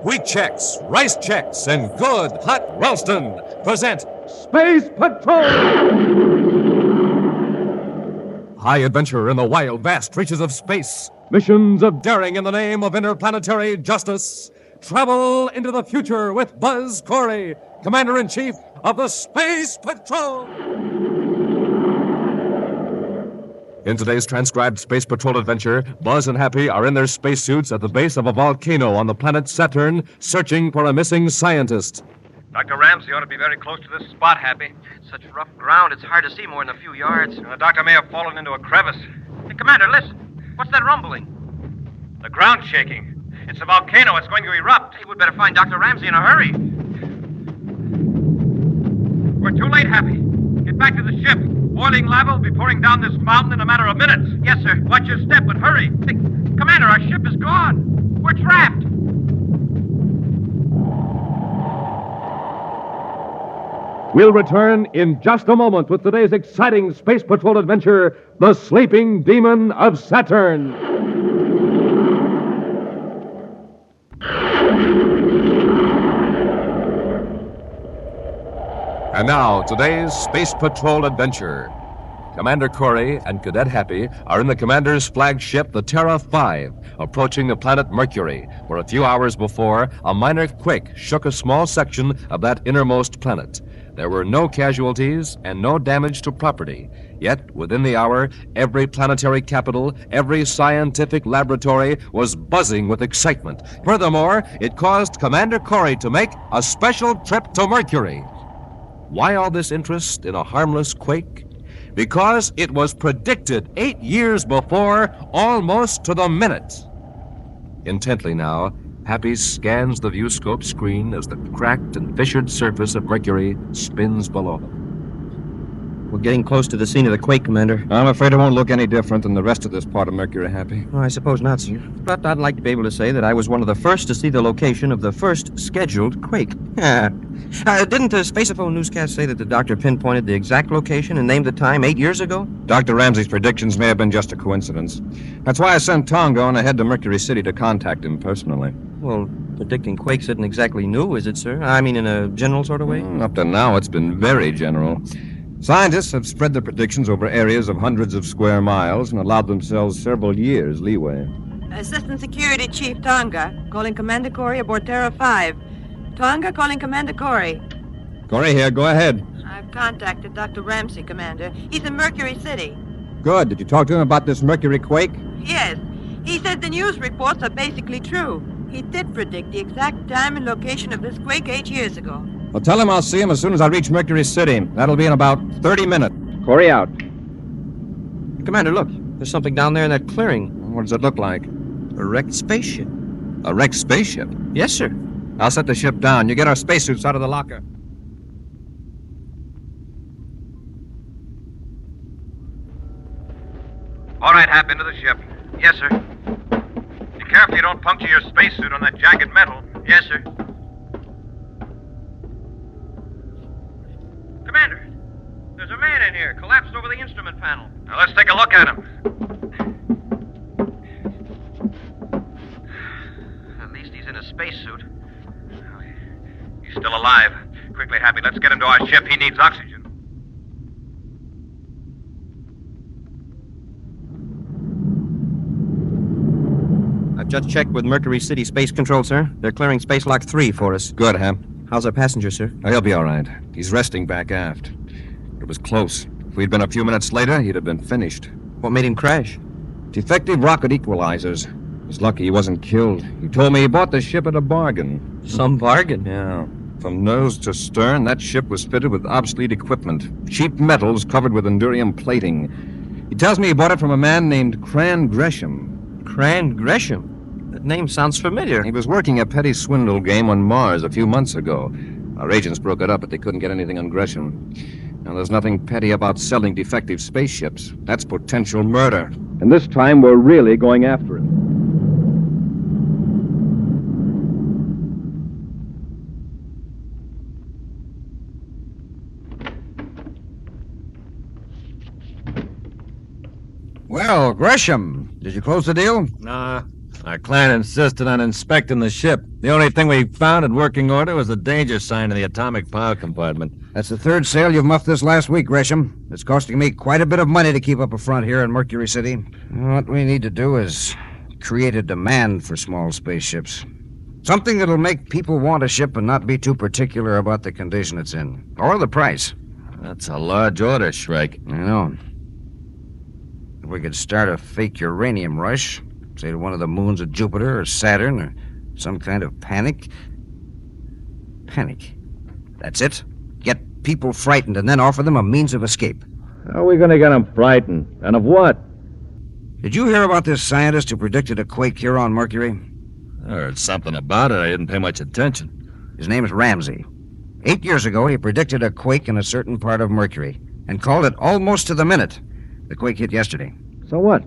Wheat checks, rice checks, and good hot Ralston present Space Patrol! High adventure in the wild, vast reaches of space. Missions of daring in the name of interplanetary justice. Travel into the future with Buzz Corey, Commander-in-Chief of the Space Patrol. In today's transcribed Space Patrol adventure, Buzz and Happy are in their spacesuits at the base of a volcano on the planet Saturn, searching for a missing scientist. Dr. Ramsey ought to be very close to this spot, Happy. Such rough ground, it's hard to see more than a few yards. The doctor may have fallen into a crevice. Hey, Commander, listen. What's that rumbling? The ground's shaking. It's a volcano. It's going to erupt. Hey, we'd better find Dr. Ramsey in a hurry. We're too late, Happy. Get back to the ship. Boiling lava will be pouring down this mountain in a matter of minutes. Yes, sir. Watch your step and hurry. Hey, Commander, our ship is gone. We're trapped. We'll return in just a moment with today's exciting Space Patrol adventure, The Sleeping Demon of Saturn. And now, today's Space Patrol adventure. Commander Corey and Cadet Happy are in the Commander's flagship, the Terra 5, approaching the planet Mercury, where a few hours before, a minor quake shook a small section of that innermost planet. There were no casualties and no damage to property. Yet, within the hour, every planetary capital, every scientific laboratory was buzzing with excitement. Furthermore, it caused Commander Corey to make a special trip to Mercury. Why all this interest in a harmless quake? Because it was predicted 8 years before, almost to the minute. Intently now, Happy scans the viewscope screen as the cracked and fissured surface of Mercury spins below them. We're getting close to the scene of the quake, Commander. I'm afraid it won't look any different than the rest of this part of Mercury, Happy. Oh, I suppose not, sir. But I'd like to be able to say that I was one of the first to see the location of the first scheduled quake. Didn't the Spaceophone newscast say that the doctor pinpointed the exact location and named the time 8 years ago? Dr. Ramsey's predictions may have been just a coincidence. That's why I sent Tonga on ahead to Mercury City to contact him personally. Well, predicting quakes isn't exactly new, is it, sir? I mean, in a general sort of way? Up to now, it's been very general. Scientists have spread their predictions over areas of hundreds of square miles and allowed themselves several years leeway. Assistant Security Chief Tonga, calling Commander Corey aboard Terra 5. Tonga, calling Commander Corey. Corey here, go ahead. I've contacted Dr. Ramsey, Commander. He's in Mercury City. Good. Did you talk to him about this Mercury quake? Yes. He said the news reports are basically true. He did predict the exact time and location of this quake 8 years ago. Well, tell him I'll see him as soon as I reach Mercury City. That'll be in about 30 minutes. Corey out. Commander, look. There's something down there in that clearing. What does it look like? A wrecked spaceship. A wrecked spaceship? Yes, sir. I'll set the ship down. You get our spacesuits out of the locker. All right, Hap, into the ship. Yes, sir. Be careful you don't puncture your spacesuit on that jagged metal. Yes, sir. Commander, there's a man in here, collapsed over the instrument panel. Now, let's take a look at him. At least he's in a spacesuit. He's still alive. Quickly, Happy, let's get him to our ship. He needs oxygen. I've just checked with Mercury City Space Control, sir. They're clearing Space Lock 3 for us. Good, Hap. How's our passenger, sir? Oh, he'll be all right. He's resting back aft. It was close. If we'd been a few minutes later, he'd have been finished. What made him crash? Defective rocket equalizers. He's lucky he wasn't killed. He told me he bought the ship at a bargain. Some bargain? Yeah. From nose to stern, that ship was fitted with obsolete equipment. Cheap metals covered with endurium plating. He tells me he bought it from a man named Cran Gresham. Cran Gresham? That name sounds familiar. He was working a petty swindle game on Mars a few months ago. Our agents broke it up, but they couldn't get anything on Gresham. Now, there's nothing petty about selling defective spaceships. That's potential murder. And this time, we're really going after him. Well, Gresham, did you close the deal? Nah. Our client insisted on inspecting the ship. The only thing we found in working order was a danger sign in the atomic power compartment. That's the third sale you've muffed this last week, Gresham. It's costing me quite a bit of money to keep up a front here in Mercury City. What we need to do is create a demand for small spaceships. Something that'll make people want a ship and not be too particular about the condition it's in. Or the price. That's a large order, Shrike. I know. If we could start a fake uranium rush, say to one of the moons of Jupiter or Saturn, or some kind of panic. Panic. That's it. Get people frightened and then offer them a means of escape. How are we going to get them frightened? And of what? Did you hear about this scientist who predicted a quake here on Mercury? I heard something about it. I didn't pay much attention. His name is Ramsey. 8 years ago, he predicted a quake in a certain part of Mercury and called it almost to the minute. The quake hit yesterday. So what?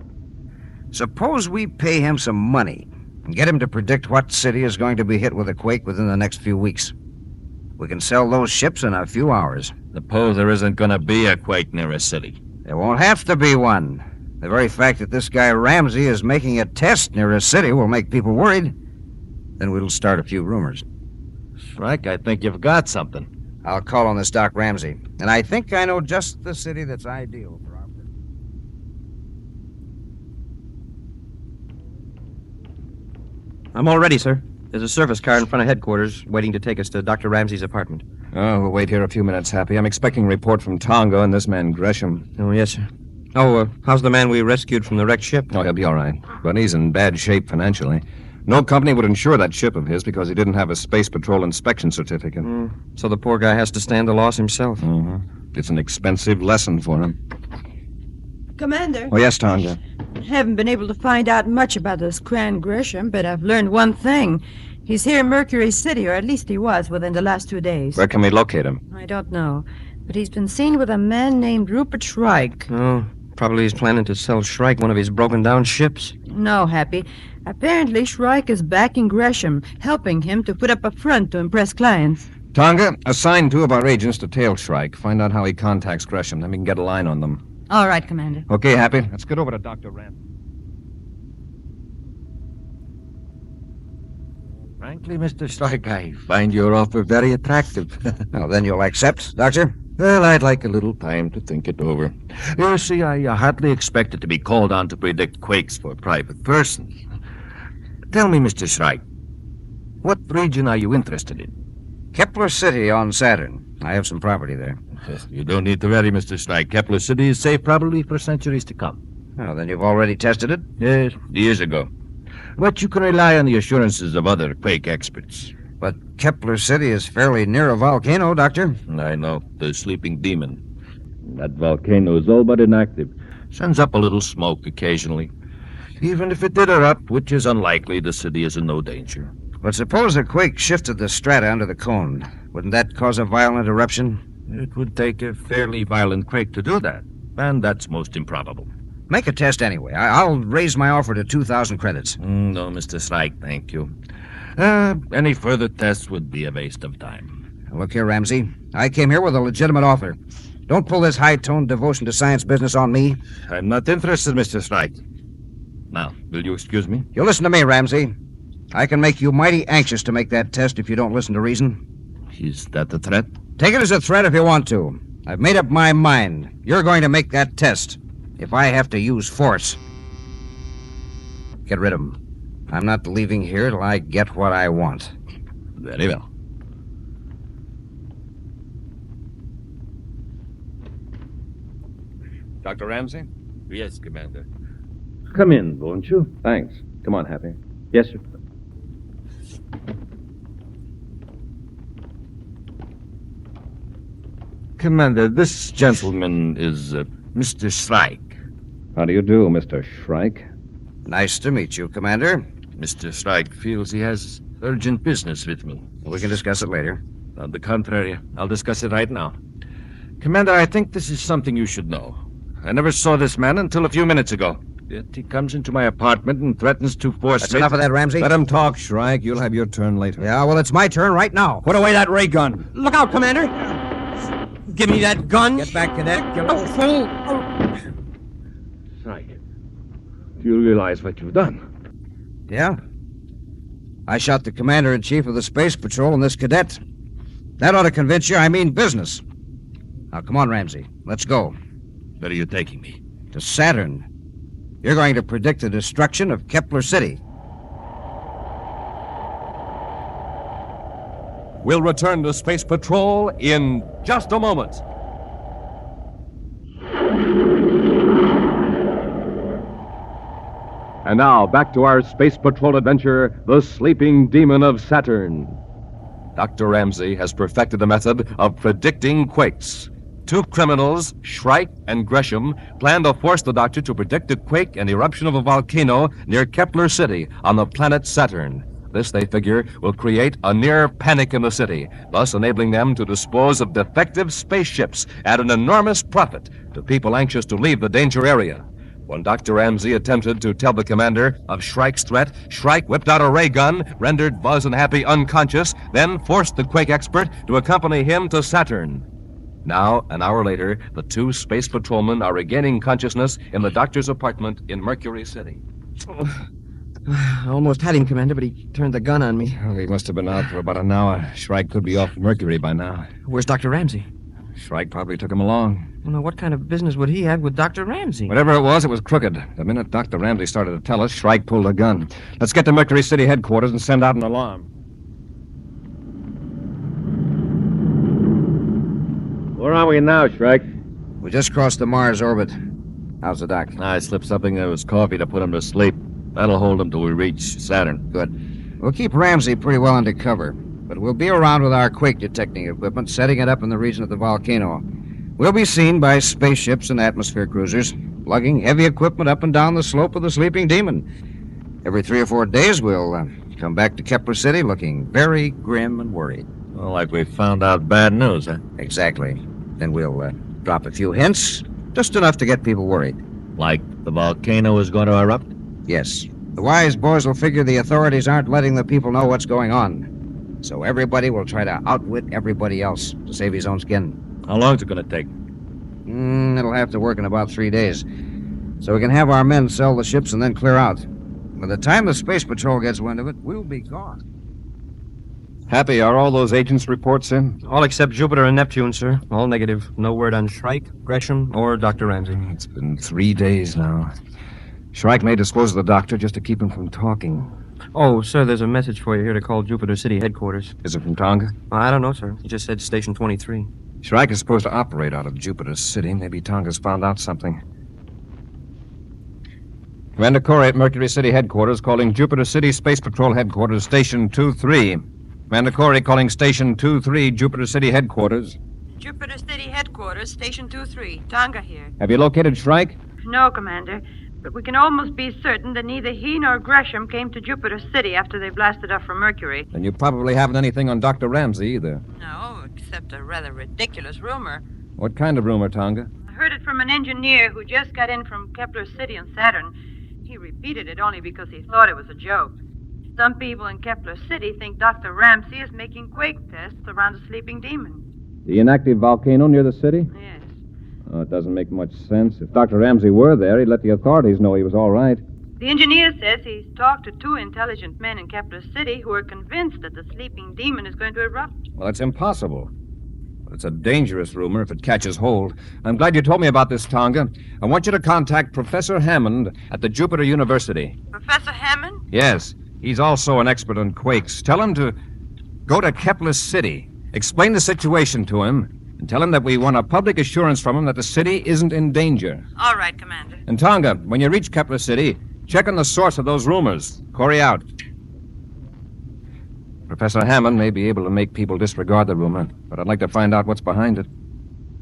Suppose we pay him some money and get him to predict what city is going to be hit with a quake within the next few weeks. We can sell those ships in a few hours. Suppose there isn't going to be a quake near a city. There won't have to be one. The very fact that this guy Ramsey is making a test near a city will make people worried. Then we'll start a few rumors. Shrike, I think you've got something. I'll call on this Doc Ramsey, and I think I know just the city that's ideal for our... I'm all ready, sir. There's a service car in front of headquarters waiting to take us to Dr. Ramsey's apartment. Oh, we'll wait here a few minutes, Happy. I'm expecting a report from Tonga and this man Gresham. Oh, yes, sir. Oh, how's the man we rescued from the wrecked ship? Oh, he'll be all right. But he's in bad shape financially. No company would insure that ship of his because he didn't have a Space Patrol inspection certificate. So the poor guy has to stand the loss himself. It's an expensive lesson for him. Commander. Oh, yes, Tonga. Haven't been able to find out much about this Cran Gresham, but I've learned one thing. He's here in Mercury City, or at least he was within the last 2 days. Where can we locate him? I don't know, but he's been seen with a man named Rupert Shrike. Oh, probably he's planning to sell Shrike one of his broken-down ships. No, Happy. Apparently, Shrike is backing Gresham, helping him to put up a front to impress clients. Tonga, assign 2 of our agents to tail Shrike. Find out how he contacts Gresham, then we can get a line on them. All right, Commander. Okay, Happy. Let's get over to Dr. Ramsey. Frankly, Mr. Shrike, I find your offer very attractive. Well, then you'll accept, Doctor? Well, I'd like a little time to think it over. You see, I hardly expected to be called on to predict quakes for private persons. Tell me, Mr. Shrike, what region are you interested in? Kepler City on Saturn. I have some property there. You don't need to worry, Mr. Shrike. Kepler City is safe probably for centuries to come. Oh, then you've already tested it? Yes, years ago. But you can rely on the assurances of other quake experts. But Kepler City is fairly near a volcano, Doctor. I know, the sleeping demon. That volcano is all but inactive. Sends up a little smoke occasionally. Even if it did erupt, which is unlikely, the city is in no danger. But suppose a quake shifted the strata under the cone. Wouldn't that cause a violent eruption? It would take a fairly violent quake to do that, and that's most improbable. Make a test anyway. I'll raise my offer to 2,000 credits. No, Mr. Shrike, thank you. Any further tests would be a waste of time. Look here, Ramsey. I came here with a legitimate offer. Don't pull this high-toned devotion to science business on me. I'm not interested, Mr. Shrike. Now, will you excuse me? You listen to me, Ramsey. I can make you mighty anxious to make that test if you don't listen to reason. Is that a threat? Take it as a threat if you want to. I've made up my mind. You're going to make that test. If I have to use force. Get rid of him. I'm not leaving here till I get what I want. Very well. Dr. Ramsey? Yes, Commander. Come in, won't you? Thanks. Come on, Happy. Yes, sir. Commander, this gentleman is Mr. Shrike. How do you do, Mr. Shrike? Nice to meet you, Commander. Mr. Shrike feels he has urgent business with me. We can discuss it later. On the contrary, I'll discuss it right now. Commander, I think this is something you should know. I never saw this man until a few minutes ago. Yet he comes into my apartment and threatens to force That's me... enough of that, Ramsey. Let him talk, Shrike. You'll have your turn later. Yeah, well, it's my turn right now. Put away that ray gun. Look out, Commander! Give me that gun! Get back, cadet. You Oh, fool! Shrike, do you realize what you've done? Yeah? I shot the commander-in-chief of the Space Patrol and this cadet. That ought to convince you I mean business. Now, come on, Ramsey. Let's go. Where are you taking me? To Saturn. You're going to predict the destruction of Kepler City. We'll return to Space Patrol in just a moment. And now, back to our Space Patrol adventure, The Sleeping Demon of Saturn. Dr. Ramsey has perfected the method of predicting quakes. Two criminals, Shrike and Gresham, plan to force the doctor to predict a quake and eruption of a volcano near Kepler City on the planet Saturn. This, they figure, will create a near panic in the city, thus enabling them to dispose of defective spaceships at an enormous profit to people anxious to leave the danger area. When Dr. Ramsey attempted to tell the commander of Shrike's threat, Shrike whipped out a ray gun, rendered Buzz and Happy unconscious, then forced the quake expert to accompany him to Saturn. Now, an hour later, the two space patrolmen are regaining consciousness in the doctor's apartment in Mercury City. I almost had him, Commander, but he turned the gun on me. Well, he must have been out for about an hour. Shrike could be off Mercury by now. Where's Dr. Ramsey? Shrike probably took him along. Well, now, what kind of business would he have with Dr. Ramsey? Whatever it was crooked. The minute Dr. Ramsey started to tell us, Shrike pulled a gun. Let's get to Mercury City headquarters and send out an alarm. Where are we now, Shrike? We just crossed the Mars orbit. How's the doc? I slipped something in his coffee to put him to sleep. That'll hold him till we reach Saturn. Good. We'll keep Ramsey pretty well under cover, but we'll be around with our quake detecting equipment, setting it up in the region of the volcano. We'll be seen by spaceships and atmosphere cruisers, lugging heavy equipment up and down the slope of the Sleeping Demon. Every 3 or 4 days, we'll come back to Kepler City looking very grim and worried. Well, like we found out bad news, huh? Exactly. Then we'll drop a few hints, just enough to get people worried. Like the volcano is going to erupt? Yes. The wise boys will figure the authorities aren't letting the people know what's going on. So everybody will try to outwit everybody else to save his own skin. How long's it going to take? It'll have to work in about 3 days. So we can have our men sell the ships and then clear out. By the time the Space Patrol gets wind of it, we'll be gone. Happy, are all those agents' reports in? All except Jupiter and Neptune, sir. All negative. No word on Shrike, Gresham, or Dr. Ramsey. It's been 3 days now. Shrike may dispose of the doctor just to keep him from talking. Oh, sir, there's a message for you here to call Jupiter City headquarters. Is it from Tonga? I don't know, sir. He just said Station 23. Shrike is supposed to operate out of Jupiter City. Maybe Tonga's found out something. Commander Corey at Mercury City headquarters calling Jupiter City Space Patrol headquarters Station 23. Commander Corey calling Station 23 Jupiter City headquarters. Jupiter City headquarters, Station 23. Tonga here. Have you located Shrike? No, Commander. But we can almost be certain that neither he nor Gresham came to Jupiter City after they blasted off from Mercury. Then you probably haven't anything on Dr. Ramsey either. No, except a rather ridiculous rumor. What kind of rumor, Tonga? I heard it from an engineer who just got in from Kepler City on Saturn. He repeated it only because he thought it was a joke. Some people in Kepler City think Dr. Ramsey is making quake tests around the Sleeping Demon. The inactive volcano near the city? Yes. Oh, it doesn't make much sense. If Dr. Ramsey were there, he'd let the authorities know he was all right. The engineer says he's talked to 2 intelligent men in Kepler City who are convinced that the Sleeping Demon is going to erupt. Well, it's impossible. But it's a dangerous rumor if it catches hold. I'm glad you told me about this, Tonga. I want you to contact Professor Hammond at the Jupiter University. Professor Hammond? Yes. He's also an expert on quakes. Tell him to go to Kepler City. Explain the situation to him. And tell him that we want a public assurance from him that the city isn't in danger. All right, Commander. And Tonga, when you reach Kepler City, check on the source of those rumors. Corey out. Professor Hammond may be able to make people disregard the rumor, but I'd like to find out what's behind it.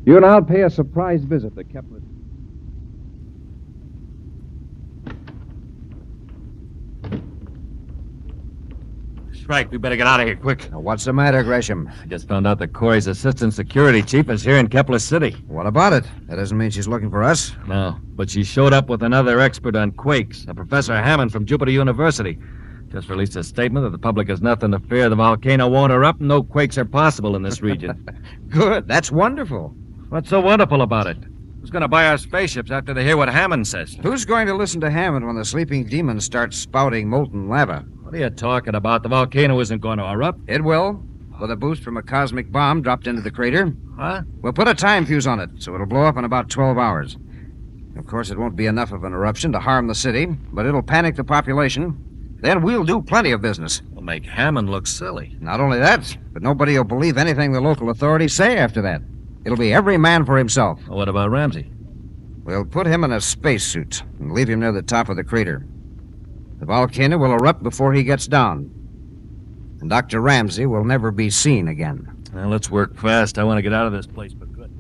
You and I'll pay a surprise visit to Kepler. Shrike, we better get out of here quick. Now, what's the matter, Gresham? I just found out that Corey's assistant security chief is here in Kepler City. What about it? That doesn't mean she's looking for us. No, but she showed up with another expert on quakes, a Professor Hammond from Jupiter University. Just released a statement that the public has nothing to fear. The volcano won't erupt and no quakes are possible in this region. Good. That's wonderful. What's so wonderful about it? Who's going to buy our spaceships after they hear what Hammond says? Who's going to listen to Hammond when the sleeping demon starts spouting molten lava? What are you talking about? The volcano isn't going to erupt. It will, with a boost from a cosmic bomb dropped into the crater. Huh? We'll put a time fuse on it, so it'll blow up in about 12 hours. Of course, it won't be enough of an eruption to harm the city, but it'll panic the population. Then we'll do plenty of business. Will make Hammond look silly. Not only that, but nobody will believe anything the local authorities say after that. It'll be every man for himself. Well, what about Ramsey? We'll put him in a spacesuit and leave him near the top of the crater. The volcano will erupt before he gets down. And Dr. Ramsey will never be seen again. Well, let's work fast. I want to get out of this place, but good.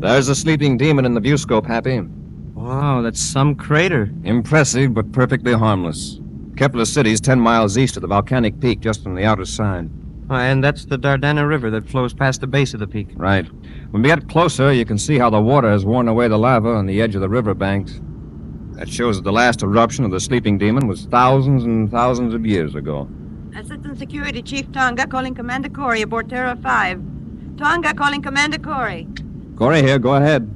There's a sleeping demon in the viewscope, Happy. Wow, that's some crater. Impressive, but perfectly harmless. Kepler City's 10 miles east of the volcanic peak, just on the outer side. And that's the Dardana River that flows past the base of the peak. Right. When we get closer, you can see how the water has worn away the lava on the edge of the river banks. That shows that the last eruption of the sleeping demon was thousands and thousands of years ago. Assistant Security Chief Tonga calling Commander Corey aboard Terra 5. Tonga calling Commander Corey. Corey here, go ahead.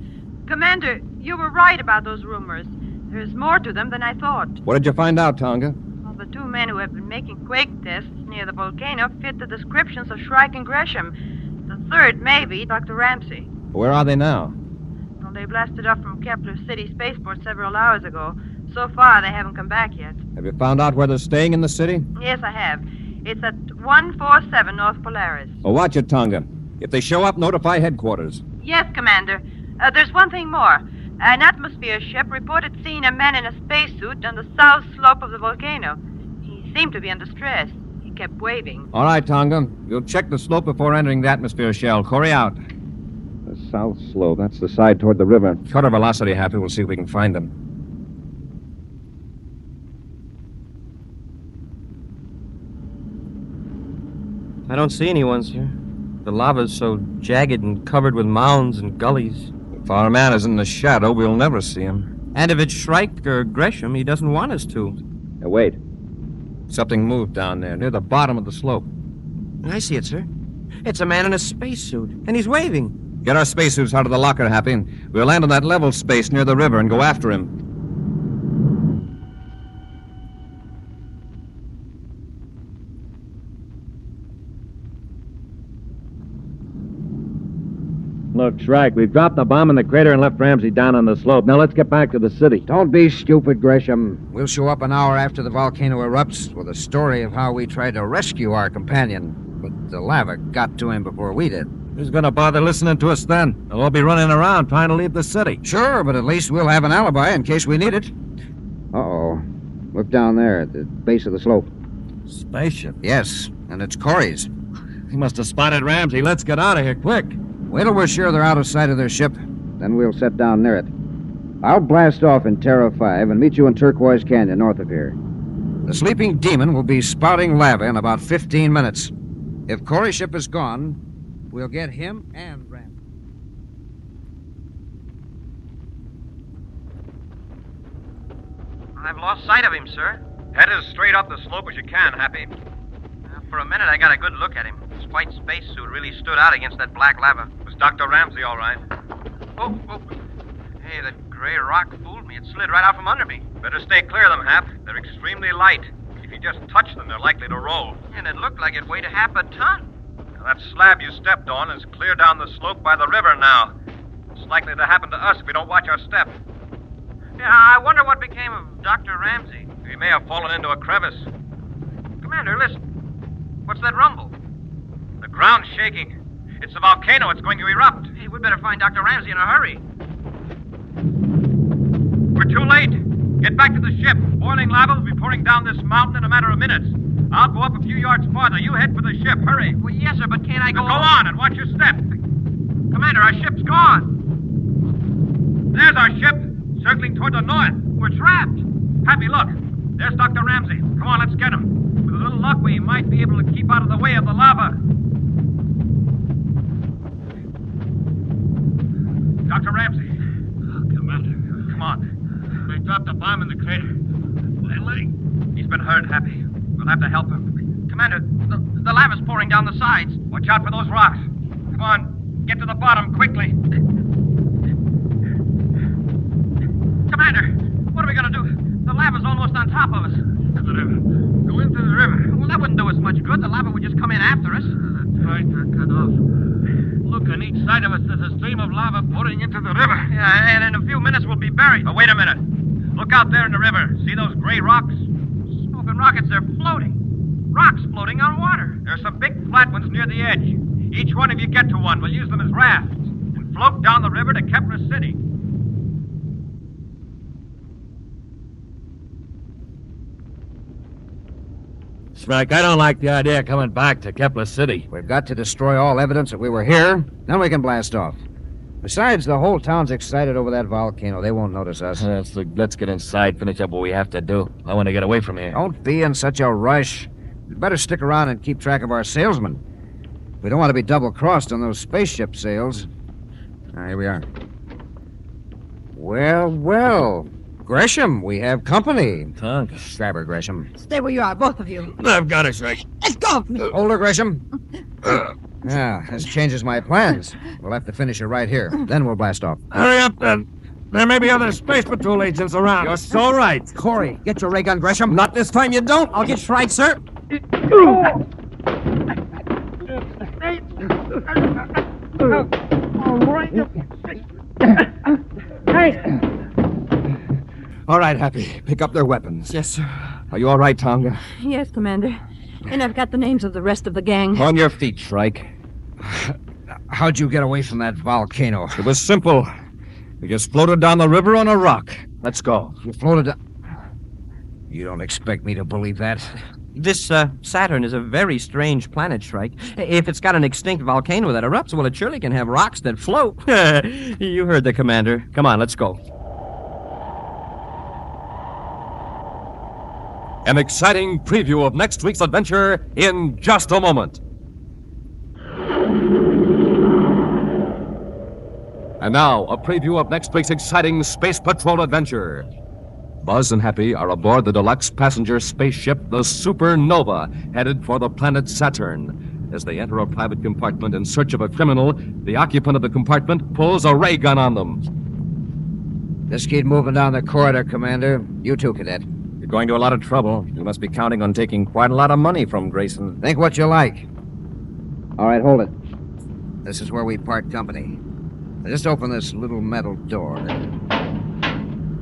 Commander, you were right about those rumors. There's more to them than I thought. What did you find out, Tonga? Well, the two men who have been making quake tests near the volcano fit the descriptions of Shrike and Gresham. The third, maybe, Dr. Ramsey. Where are they now? Well, they blasted off from Kepler City Spaceport several hours ago. So far, they haven't come back yet. Have you found out where they're staying in the city? Yes, I have. It's at 147 North Polaris. Well, watch it, Tonga. If they show up, notify headquarters. Yes, Commander. There's one thing more. An atmosphere ship reported seeing a man in a spacesuit on the south slope of the volcano. He seemed to be in distress. He kept waving. All right, Tonga. We'll check the slope before entering the atmosphere shell. Corey out. The south slope. That's the side toward the river. Cut our velocity, Happy. We'll see if we can find them. I don't see anyone, sir. The lava's so jagged and covered with mounds and gullies. If our man is in the shadow, we'll never see him. And if it's Shrike or Gresham, he doesn't want us to. Now, wait. Something moved down there, near the bottom of the slope. I see it, sir. It's a man in a spacesuit, and he's waving. Get our spacesuits out of the locker, Happy, and we'll land on that level space near the river and go after him. Look, Shrike, we've dropped the bomb in the crater and left Ramsey down on the slope. Now let's get back to the city. Don't be stupid, Gresham. We'll show up an hour after the volcano erupts with a story of how we tried to rescue our companion. But the lava got to him before we did. Who's going to bother listening to us then? They'll all be running around trying to leave the city. Sure, but at least we'll have an alibi in case we need it. Uh-oh. Look down there at the base of the slope. Spaceship? Yes, and it's Corey's. He must have spotted Ramsey. Let's get out of here, quick. Wait till we're sure they're out of sight of their ship. Then we'll set down near it. I'll blast off in Terra 5 and meet you in Turquoise Canyon north of here. The sleeping demon will be spouting lava in about 15 minutes. If Corey's ship is gone, we'll get him and Ram. I've lost sight of him, sir. Head as straight up the slope as you can, Happy. For a minute, I got a good look at him. His white spacesuit really stood out against that black lava. It was Dr. Ramsey, all right. Oh. Hey, that gray rock fooled me. It slid right out from under me. Better stay clear of them, Hap. They're extremely light. If you just touch them, they're likely to roll. And it looked like it weighed half a ton. Now, that slab you stepped on is clear down the slope by the river now. It's likely to happen to us if we don't watch our step. Yeah, I wonder what became of Dr. Ramsey. He may have fallen into a crevice. Commander, listen. What's that rumble? The ground's shaking. It's the volcano. It's going to erupt. Hey, we'd better find Dr. Ramsey in a hurry. We're too late. Get back to the ship. Boiling lava will be pouring down this mountain in a matter of minutes. I'll go up a few yards farther. You head for the ship. Hurry. Well, yes, sir, but can't I go... Go on and watch your step. Commander, our ship's gone. There's our ship, circling toward the north. We're trapped. Happy, look. There's Dr. Ramsey. Come on, let's get him. With a little luck, we might be able to keep out of the way of the lava. Dr. Ramsey. Commander. Come on. They dropped a bomb in the crater. He's been hurt, Happy. We'll have to help him. Commander, the lava's pouring down the sides. Watch out for those rocks. Come on, get to the bottom quickly. Commander, what are we going to do? The lava's almost on top of us. Into the river. Go into the river. Well, that wouldn't do us much good. The lava would just come in after us. That's right. Cut off. Look, on each side of us, there's a stream of lava pouring into the river. Yeah, and in a few minutes, we'll be buried. But wait a minute. Look out there in the river. See those gray rocks? Smoking rockets, they're floating. Rocks floating on water. There's some big flat ones near the edge. Each one of you get to one. We'll use them as rafts and float down the river to Kemmer City. Shrike, I don't like the idea of coming back to Kepler City. We've got to destroy all evidence that we were here, then we can blast off. Besides, the whole town's excited over that volcano. They won't notice us. Let's get inside, finish up what we have to do. I want to get away from here. Don't be in such a rush. We'd better stick around and keep track of our salesmen. We don't want to be double-crossed on those spaceship sales. Here we are. Well. Gresham, we have company. Tongue. Grab her, Gresham. Stay where you are, both of you. I've got it, Shrike. Let's go. Hold her, Gresham. Yeah, this changes my plans. We'll have to finish her right here. Then we'll blast off. Hurry up, then. There may be other Space Patrol agents around. You're so right. Corey, get your ray gun, Gresham. Not this time, you don't. I'll get Shrike, sir. All right, Happy. Pick up their weapons. Yes, sir. Are you all right, Tonga? Yes, Commander. And I've got the names of the rest of the gang. On your feet, Shrike. How'd you get away from that volcano? It was simple. We just floated down the river on a rock. Let's go. You floated down... You don't expect me to believe that? This Saturn is a very strange planet, Shrike. If it's got an extinct volcano that erupts, well, it surely can have rocks that float. You heard the commander. Come on, let's go. An exciting preview of next week's adventure in just a moment. And now, a preview of next week's exciting Space Patrol adventure. Buzz and Happy are aboard the deluxe passenger spaceship, the Supernova, headed for the planet Saturn. As they enter a private compartment in search of a criminal, the occupant of the compartment pulls a ray gun on them. Just keep moving down the corridor, Commander. You too, Cadet. You're going to a lot of trouble. You must be counting on taking quite a lot of money from Grayson. Think what you like. All right, hold it. This is where we part company. Now just open this little metal door.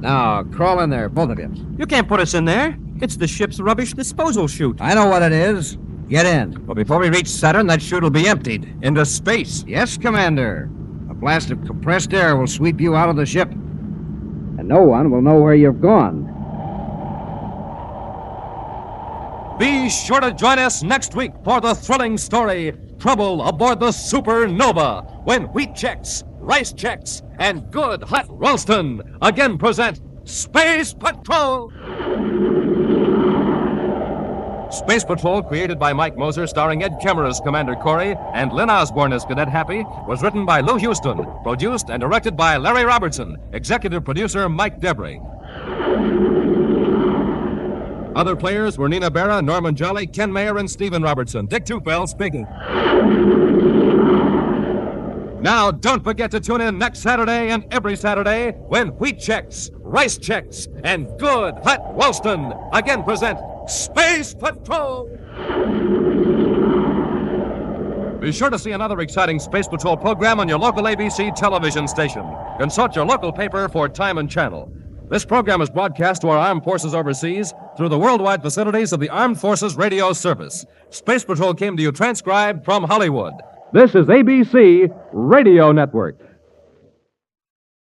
Now, crawl in there, both of you. You can't put us in there. It's the ship's rubbish disposal chute. I know what it is. Get in. But before we reach Saturn, that chute will be emptied into space. Yes, Commander. A blast of compressed air will sweep you out of the ship. And no one will know where you've gone. Be sure to join us next week for the thrilling story, Trouble Aboard the Supernova, when wheat checks, rice checks, and good hot Ralston again present Space Patrol! Space Patrol, created by Mike Moser, starring Ed Kemmer as Commander Corey and Lynn Osborn as Cadet Happy, was written by Lou Huston, produced and directed by Larry Robertson, executive producer Mike Debris. Other players were Nina Bara, Norman Jolley, Ken Mayer, and Stephen Robertson. Dick Tufel speaking. Now, don't forget to tune in next Saturday and every Saturday when wheat checks, rice checks, and good hot Ralston again present Space Patrol! Be sure to see another exciting Space Patrol program on your local ABC television station. Consult your local paper for time and channel. This program is broadcast to our armed forces overseas through the worldwide facilities of the Armed Forces Radio Service. Space Patrol came to you transcribed from Hollywood. This is ABC Radio Network.